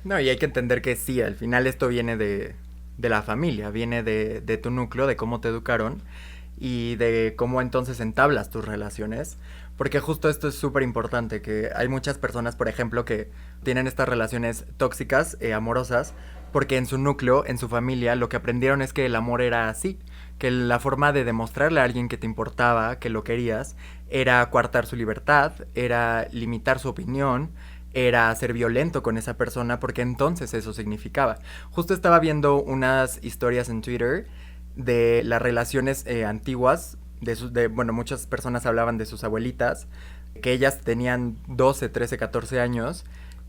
No, y hay que entender que sí, al final esto viene de la familia, viene de tu núcleo, de cómo te educaron y de cómo entonces entablas tus relaciones. Porque justo esto es súper importante, que hay muchas personas, por ejemplo, que tienen estas relaciones tóxicas, amorosas, porque en su núcleo, en su familia, lo que aprendieron es que el amor era así, que la forma de demostrarle a alguien que te importaba, que lo querías, era coartar su libertad, era limitar su opinión, era ser violento con esa persona, porque entonces eso significaba. Justo estaba viendo unas historias en Twitter de las relaciones antiguas, bueno, muchas personas hablaban de sus abuelitas, que ellas tenían 12, 13, 14 años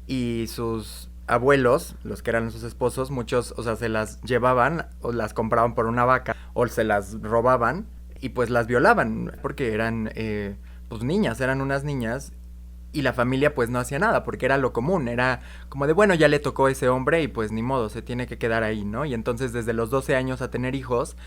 y sus abuelos, los que eran sus esposos, muchos, o sea, se las llevaban o las compraban por una vaca o se las robaban y pues las violaban porque eran pues niñas, eran unas niñas y la familia pues no hacía nada porque era lo común, era como de bueno, ya le tocó a ese hombre y pues ni modo, se tiene que quedar ahí, ¿no? Y entonces desde los 12 años a tener hijos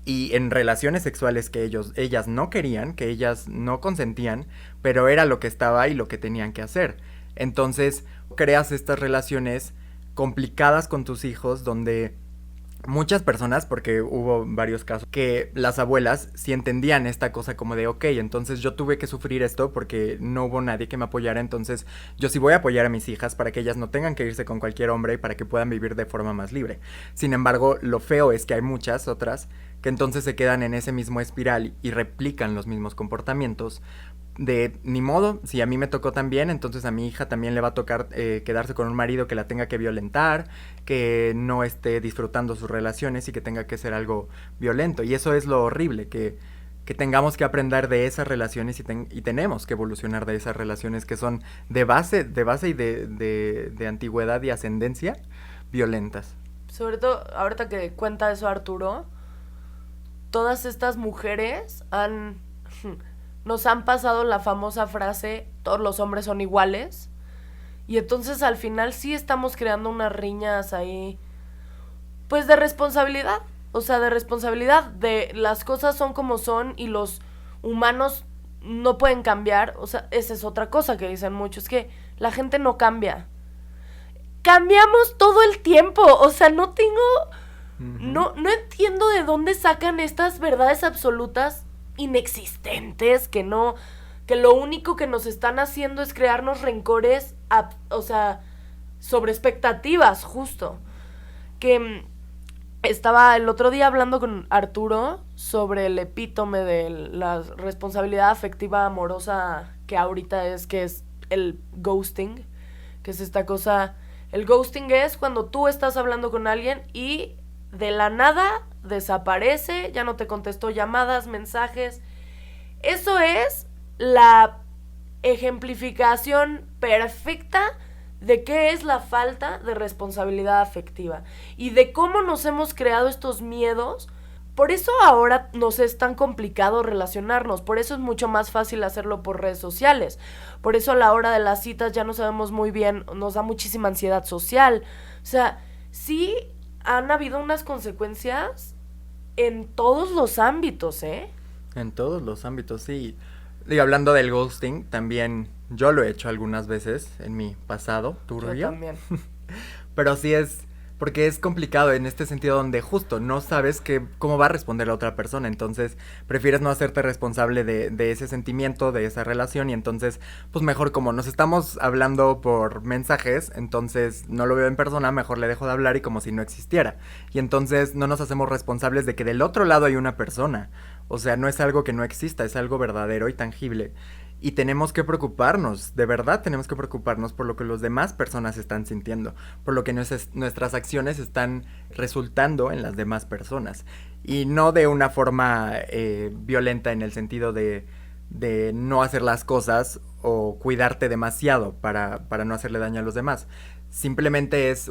y en relaciones sexuales que ellas no querían, que ellas no consentían, pero era lo que estaba y lo que tenían que hacer. Entonces creas estas relaciones complicadas con tus hijos donde muchas personas, porque hubo varios casos, que las abuelas sí entendían esta cosa como de, ok, entonces yo tuve que sufrir esto porque no hubo nadie que me apoyara, entonces yo sí voy a apoyar a mis hijas para que ellas no tengan que irse con cualquier hombre y para que puedan vivir de forma más libre. Sin embargo, lo feo es que hay muchas otras que entonces se quedan en ese mismo espiral y replican los mismos comportamientos de ni modo, si a mí me tocó también, entonces a mi hija también le va a tocar quedarse con un marido que la tenga que violentar, que no esté disfrutando sus relaciones y que tenga que ser algo violento. Y eso es lo horrible, que tengamos que aprender de esas relaciones y tenemos que evolucionar de esas relaciones que son de base y de antigüedad y ascendencia violentas. Sobre todo, ahorita que cuenta eso Arturo, todas estas mujeres nos han pasado la famosa frase, todos los hombres son iguales. Y entonces al final sí estamos creando unas riñas ahí, pues de responsabilidad. O sea, de responsabilidad, de las cosas son como son y los humanos no pueden cambiar. O sea, esa es otra cosa que dicen muchos, es que la gente no cambia. Cambiamos todo el tiempo, o sea, no tengo... No entiendo de dónde sacan estas verdades absolutas inexistentes que no, que lo único que nos están haciendo es crearnos rencores, o sea, sobre expectativas, justo. Que estaba el otro día hablando con Arturo sobre el epítome de la responsabilidad afectiva amorosa que ahorita que es el ghosting, que es esta cosa. El ghosting es cuando tú estás hablando con alguien y de la nada desaparece, ya no te contestó llamadas, mensajes. Eso es la ejemplificación perfecta de qué es la falta de responsabilidad afectiva y de cómo nos hemos creado estos miedos. Por eso ahora nos es tan complicado relacionarnos, por eso es mucho más fácil hacerlo por redes sociales, por eso a la hora de las citas ya no sabemos muy bien, nos da muchísima ansiedad social. O sea, sí han habido unas consecuencias en todos los ámbitos, ¿eh? En todos los ámbitos, sí. Digo, hablando del ghosting, también yo lo he hecho algunas veces en mi pasado turbio. Yo también. Pero sí es, porque es complicado en este sentido donde justo no sabes cómo va a responder la otra persona, entonces prefieres no hacerte responsable de ese sentimiento, de esa relación, y entonces pues mejor como nos estamos hablando por mensajes, entonces no lo veo en persona, mejor le dejo de hablar y como si no existiera, y entonces no nos hacemos responsables de que del otro lado hay una persona, o sea, no es algo que no exista, es algo verdadero y tangible. Y tenemos que preocuparnos, de verdad tenemos que preocuparnos por lo que las demás personas están sintiendo, por lo que nuestras acciones están resultando en las demás personas. Y no de una forma violenta en el sentido de no hacer las cosas o cuidarte demasiado para no hacerle daño a los demás. Simplemente es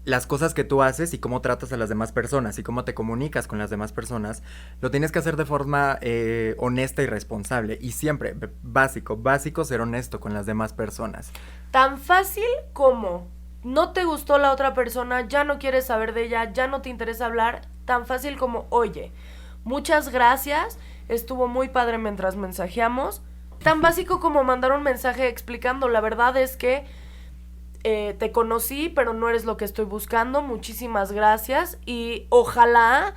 las cosas que tú haces y cómo tratas a las demás personas y cómo te comunicas con las demás personas, lo tienes que hacer de forma honesta y responsable. Y siempre, básico, ser honesto con las demás personas. Tan fácil como no te gustó la otra persona, ya no quieres saber de ella, ya no te interesa hablar. Tan fácil como, oye, muchas gracias, estuvo muy padre mientras mensajeamos. Tan básico como mandar un mensaje explicando, la verdad es que te conocí, pero no eres lo que estoy buscando, muchísimas gracias y ojalá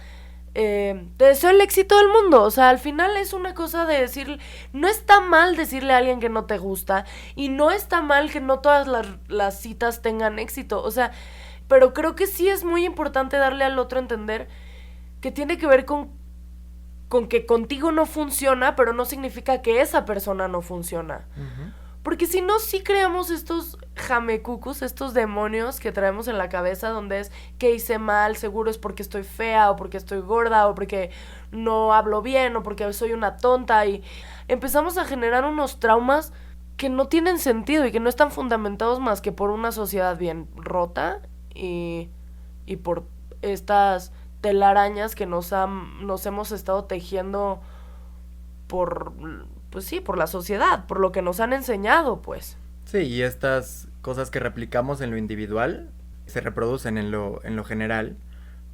te deseo el éxito del mundo. O sea, al final es una cosa de decir, no está mal decirle a alguien que no te gusta y no está mal que no todas las citas tengan éxito, o sea, pero creo que sí es muy importante darle al otro a entender que tiene que ver con que contigo no funciona, pero no significa que esa persona no funciona. Uh-huh. Porque si no, sí creamos estos jamecucus, estos demonios que traemos en la cabeza donde es que hice mal, seguro es porque estoy fea o porque estoy gorda o porque no hablo bien o porque soy una tonta, y empezamos a generar unos traumas que no tienen sentido y que no están fundamentados más que por una sociedad bien rota y por estas telarañas que nos hemos estado tejiendo por la sociedad, por lo que nos han enseñado, pues. Sí, y estas cosas que replicamos en lo individual se reproducen en lo general,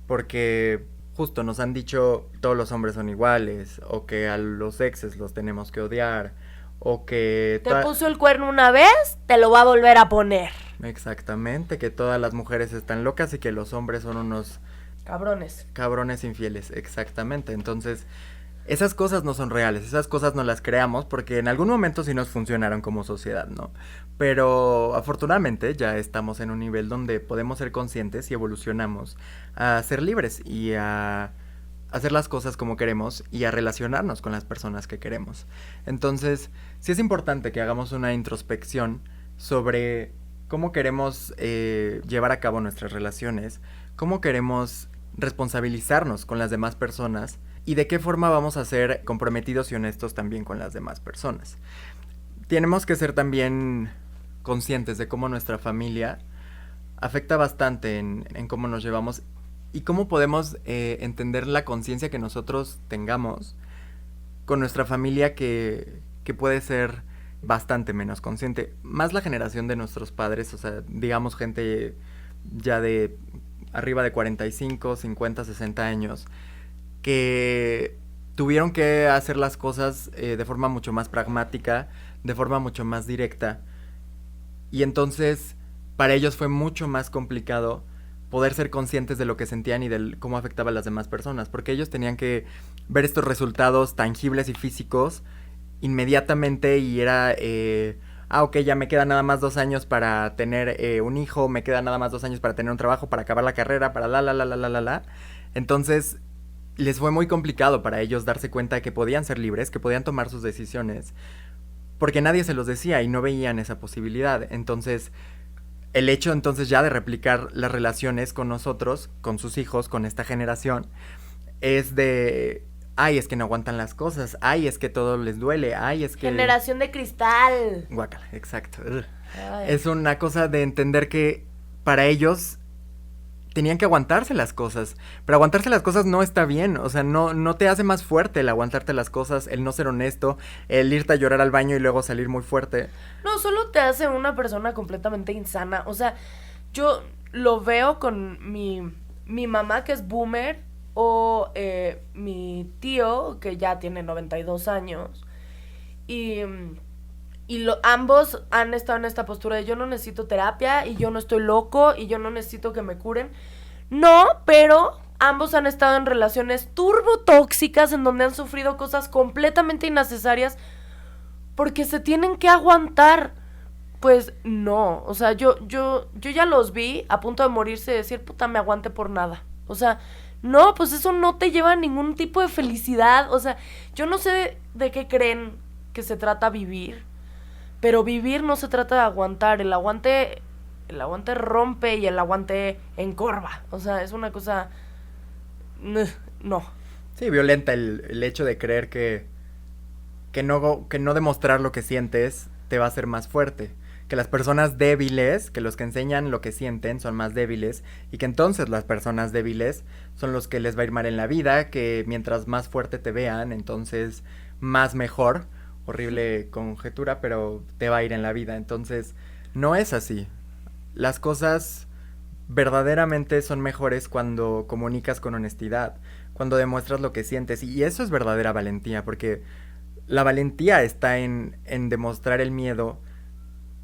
porque justo nos han dicho todos los hombres son iguales, o que a los exes los tenemos que odiar, o que... Te puso el cuerno una vez, te lo va a volver a poner. Exactamente, que todas las mujeres están locas y que los hombres son unos... Cabrones infieles, exactamente. Entonces, esas cosas no son reales, esas cosas no las creamos porque en algún momento sí nos funcionaron como sociedad, ¿no? Pero afortunadamente ya estamos en un nivel donde podemos ser conscientes y evolucionamos a ser libres y a hacer las cosas como queremos y a relacionarnos con las personas que queremos. Entonces, sí es importante que hagamos una introspección sobre cómo queremos llevar a cabo nuestras relaciones, cómo queremos responsabilizarnos con las demás personas y de qué forma vamos a ser comprometidos y honestos también con las demás personas. Tenemos que ser también conscientes de cómo nuestra familia afecta bastante en cómo nos llevamos y cómo podemos entender la conciencia que nosotros tengamos con nuestra familia que puede ser bastante menos consciente. Más la generación de nuestros padres, o sea, digamos gente ya de arriba de 45, 50, 60 años, que tuvieron que hacer las cosas de forma mucho más pragmática, de forma mucho más directa, y entonces para ellos fue mucho más complicado poder ser conscientes de lo que sentían y de cómo afectaba a las demás personas, porque ellos tenían que ver estos resultados tangibles y físicos inmediatamente y era... ok, ya me quedan nada más 2 años para tener un hijo, me quedan nada más 2 años para tener un trabajo, para acabar la carrera, para la. Entonces, les fue muy complicado para ellos darse cuenta de que podían ser libres, que podían tomar sus decisiones, porque nadie se los decía y no veían esa posibilidad. Entonces, el hecho entonces ya de replicar las relaciones con nosotros, con sus hijos, con esta generación, es de... Ay, es que no aguantan las cosas. Ay, es que todo les duele. Ay, es que... Generación de cristal. Guácala, exacto. Es una cosa de entender que para ellos tenían que aguantarse las cosas. Pero aguantarse las cosas no está bien. O sea, no te hace más fuerte el aguantarte las cosas, el no ser honesto, el irte a llorar al baño y luego salir muy fuerte. No, solo te hace una persona completamente insana. O sea, yo lo veo con mi mamá, que es boomer, o mi tío, que ya tiene 92 años, y ambos han estado en esta postura de yo no necesito terapia, y yo no estoy loco, y yo no necesito que me curen. No, pero ambos han estado en relaciones turbotóxicas en donde han sufrido cosas completamente innecesarias porque se tienen que aguantar. Pues no, o sea, yo ya los vi a punto de morirse y decir, puta, me aguante por nada. O sea, no, pues eso no te lleva a ningún tipo de felicidad. O sea, yo no sé de qué creen que se trata vivir, pero vivir no se trata de aguantar. El aguante rompe y el aguante encorva. O sea, es una cosa... No. Sí, violenta el hecho de creer que no demostrar lo que sientes te va a hacer más fuerte. Que las personas débiles, que los que enseñan lo que sienten son más débiles, y que entonces las personas débiles son los que les va a ir mal en la vida, que mientras más fuerte te vean, entonces más mejor. Horrible conjetura, pero te va a ir en la vida. Entonces, no es así. Las cosas verdaderamente son mejores cuando comunicas con honestidad, cuando demuestras lo que sientes, y eso es verdadera valentía, porque la valentía está en demostrar el miedo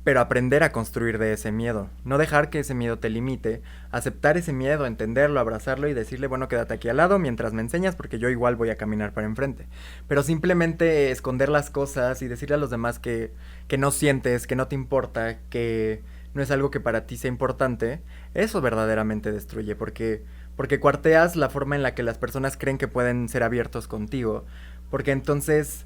pero aprender a construir de ese miedo. No dejar que ese miedo te limite, aceptar ese miedo, entenderlo, abrazarlo y decirle, bueno, quédate aquí al lado mientras me enseñas porque yo igual voy a caminar para enfrente. Pero simplemente esconder las cosas y decirle a los demás que no sientes, que no te importa, que no es algo que para ti sea importante, eso verdaderamente destruye porque cuarteas la forma en la que las personas creen que pueden ser abiertos contigo, porque entonces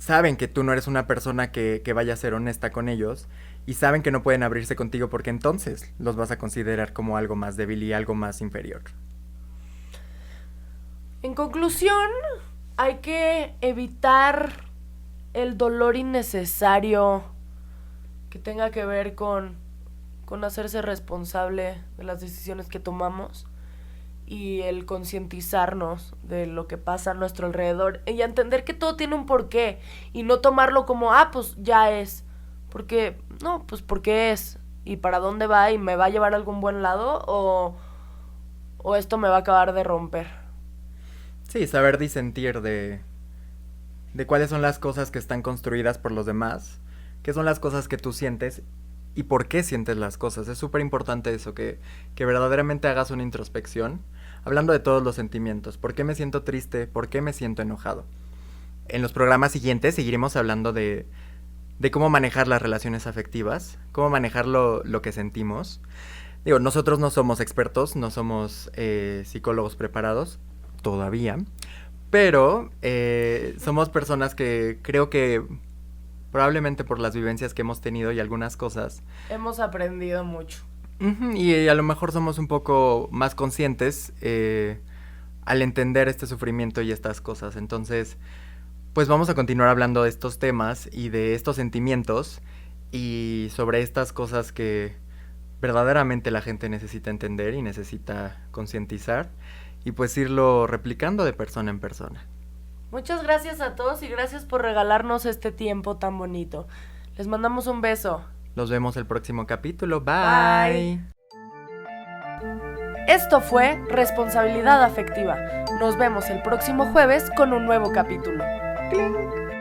saben que tú no eres una persona que vaya a ser honesta con ellos y saben que no pueden abrirse contigo porque entonces los vas a considerar como algo más débil y algo más inferior. En conclusión, hay que evitar el dolor innecesario que tenga que ver con hacerse responsable de las decisiones que tomamos y el concientizarnos de lo que pasa a nuestro alrededor y entender que todo tiene un porqué y no tomarlo como, pues ya es, porque, no, pues porque es y para dónde va y me va a llevar a algún buen lado o esto me va a acabar de romper. Sí, saber disentir de cuáles son las cosas que están construidas por los demás, qué son las cosas que tú sientes y por qué sientes las cosas. Es súper importante eso, que verdaderamente hagas una introspección, hablando de todos los sentimientos. ¿Por qué me siento triste? ¿Por qué me siento enojado? En los programas siguientes seguiremos hablando de cómo manejar las relaciones afectivas, cómo manejar lo que sentimos. Digo, nosotros no somos expertos, no somos psicólogos preparados, todavía, pero somos personas que creo que probablemente por las vivencias que hemos tenido y algunas cosas hemos aprendido mucho. Y a lo mejor somos un poco más conscientes al entender este sufrimiento y estas cosas. Entonces, pues vamos a continuar hablando de estos temas y de estos sentimientos y sobre estas cosas que verdaderamente la gente necesita entender y necesita concientizar y pues irlo replicando de persona en persona. Muchas gracias a todos y gracias por regalarnos este tiempo tan bonito. Les mandamos un beso. Nos vemos el próximo capítulo. Bye. Esto fue Responsabilidad Afectiva. Nos vemos el próximo jueves con un nuevo capítulo. ¡Cling!